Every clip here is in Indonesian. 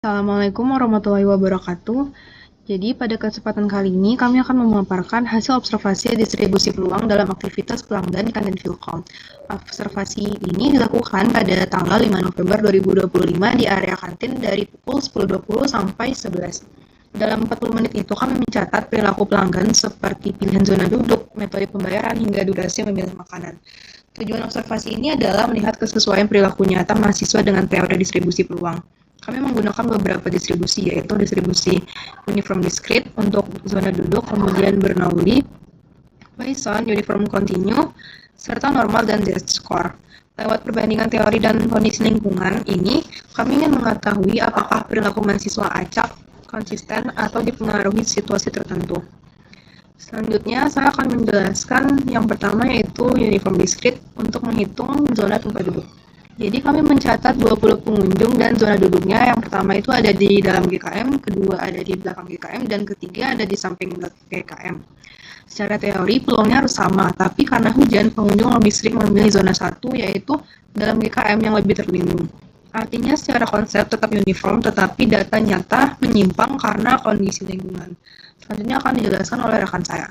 Assalamualaikum warahmatullahi wabarakatuh. Jadi pada kesempatan kali ini kami akan memaparkan hasil observasi distribusi peluang dalam aktivitas pelanggan di kantin Philcom. Observasi ini dilakukan pada tanggal 5 November 2025 di area kantin dari pukul 10.20 sampai 11. Dalam 40 menit itu kami mencatat perilaku pelanggan seperti pilihan zona duduk, metode pembayaran, hingga durasi memilih makanan. Tujuan observasi ini adalah melihat kesesuaian perilaku nyata mahasiswa dengan teori distribusi peluang. Kami menggunakan beberapa distribusi, yaitu distribusi uniform discrete untuk zona duduk, kemudian Bernoulli, Poisson, uniform continue, serta normal dan z-score. Lewat perbandingan teori dan kondisi lingkungan ini, kami ingin mengetahui apakah perilaku mahasiswa acak, konsisten, atau dipengaruhi situasi tertentu. Selanjutnya, saya akan menjelaskan yang pertama yaitu uniform discrete untuk menghitung zona tempat duduk. Jadi kami mencatat 20 pengunjung dan zona duduknya. Yang pertama itu ada di dalam GKM, kedua ada di belakang GKM, dan ketiga ada di samping GKM. Secara teori peluangnya harus sama, tapi karena hujan pengunjung lebih sering memilih zona 1 yaitu dalam GKM yang lebih terlindung. Artinya secara konsep tetap uniform, tetapi data nyata menyimpang karena kondisi lingkungan. Selanjutnya akan dijelaskan oleh rekan saya.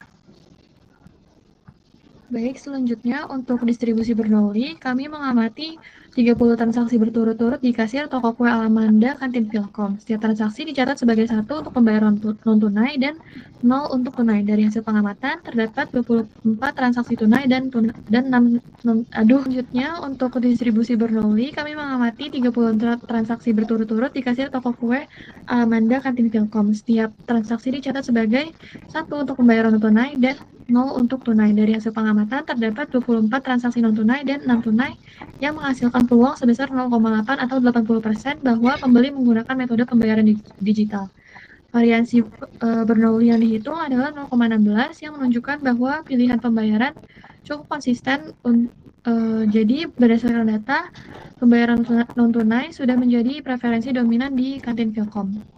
Baik, selanjutnya untuk distribusi Bernoulli, kami mengamati 30 transaksi berturut-turut di kasir toko kue Alamanda kantin Philcom. Setiap transaksi dicatat sebagai 1 untuk pembayaran non-tunai dan 0 untuk tunai. Dari hasil pengamatan, terdapat 24 transaksi tunai dan 6 Selanjutnya, untuk distribusi Bernoulli, kami mengamati 30 transaksi berturut-turut di kasir toko kue Alamanda kantin Philcom. Setiap transaksi dicatat sebagai 1 untuk pembayaran non-tunai dan 0 untuk tunai. Dari hasil pengamatan, terdapat 24 transaksi non-tunai dan 6 tunai yang menghasilkan peluang sebesar 0,8 atau 80% bahwa pembeli menggunakan metode pembayaran digital. Variansi Bernoulli yang dihitung adalah 0,16 yang menunjukkan bahwa pilihan pembayaran cukup konsisten. Jadi berdasarkan data, pembayaran non-tunai sudah menjadi preferensi dominan di kantin Philcom.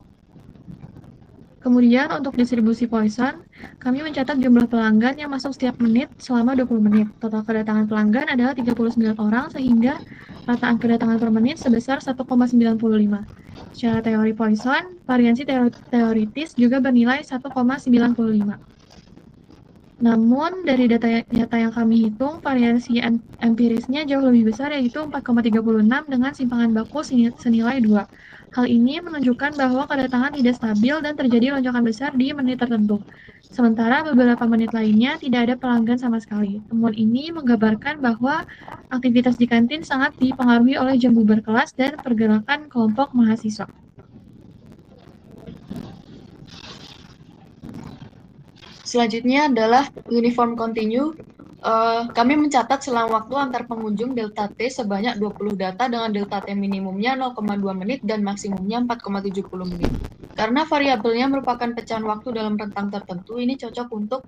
Kemudian untuk distribusi Poisson, kami mencatat jumlah pelanggan yang masuk setiap menit selama 20 menit. Total kedatangan pelanggan adalah 39 orang sehingga rataan kedatangan per menit sebesar 1,95. Secara teori Poisson, variansi teoritis juga bernilai 1,95. Namun dari data yang kami hitung, variasi empirisnya jauh lebih besar yaitu 4,36 dengan simpangan baku senilai 2. Hal ini menunjukkan bahwa kedatangan tidak stabil dan terjadi lonjakan besar di menit tertentu. Sementara beberapa menit lainnya tidak ada pelanggan sama sekali. Temuan ini menggambarkan bahwa aktivitas di kantin sangat dipengaruhi oleh jam bubar kelas dan pergerakan kelompok mahasiswa. Selanjutnya adalah uniform continue. Kami mencatat selang waktu antar pengunjung delta T sebanyak 20 data dengan delta T minimumnya 0,2 menit dan maksimumnya 4,70 menit. Karena variabelnya merupakan pecahan waktu dalam rentang tertentu, ini cocok untuk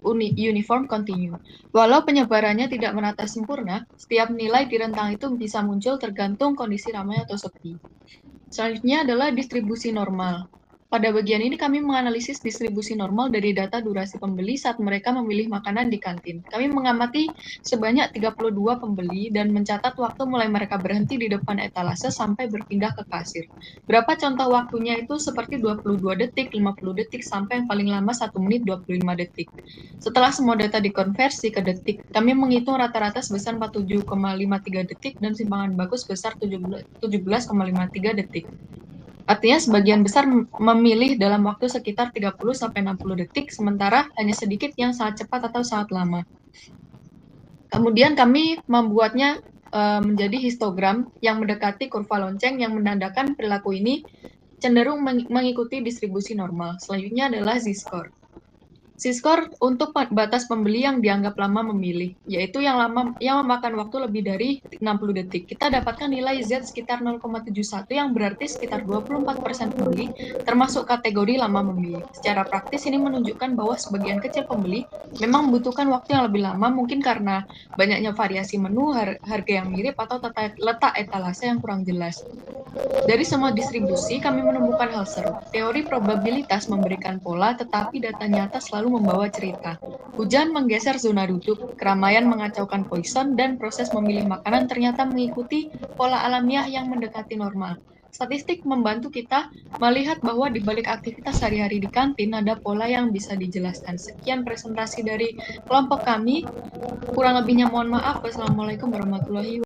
uniform continue. Walau penyebarannya tidak merata sempurna, setiap nilai di rentang itu bisa muncul tergantung kondisi ramai atau sepi. Selanjutnya adalah distribusi normal. Pada bagian ini kami menganalisis distribusi normal dari data durasi pembeli saat mereka memilih makanan di kantin. Kami mengamati sebanyak 32 pembeli dan mencatat waktu mulai mereka berhenti di depan etalase sampai berpindah ke kasir. Berapa contoh waktunya itu seperti 22 detik, 50 detik, sampai yang paling lama 1 menit 25 detik. Setelah semua data dikonversi ke detik, kami menghitung rata-rata sebesar 47,53 detik dan simpangan bagus sebesar 17,53 detik. Artinya sebagian besar memilih dalam waktu sekitar 30-60 detik, sementara hanya sedikit yang sangat cepat atau sangat lama. Kemudian kami membuatnya menjadi histogram yang mendekati kurva lonceng yang menandakan perilaku ini cenderung mengikuti distribusi normal. Selanjutnya adalah z-score. Z-score untuk batas pembeli yang dianggap lama memilih, yaitu yang memakan waktu lebih dari 60 detik. Kita dapatkan nilai Z sekitar 0,71 yang berarti sekitar 24% pembeli termasuk kategori lama memilih. Secara praktis ini menunjukkan bahwa sebagian kecil pembeli memang membutuhkan waktu yang lebih lama, mungkin karena banyaknya variasi menu, harga yang mirip, atau letak etalase yang kurang jelas. Dari semua distribusi, kami menemukan hal seru. Teori probabilitas memberikan pola, tetapi data nyata selalu membawa cerita. Hujan menggeser zona duduk, keramaian mengacaukan Poisson, dan proses memilih makanan ternyata mengikuti pola alamiah yang mendekati normal. statistik membantu kita melihat bahwa di balik aktivitas sehari-hari di kantin ada pola yang bisa dijelaskan. Sekian presentasi dari kelompok kami. Kurang lebihnya mohon maaf. Wassalamualaikum warahmatullahi wabarakatuh.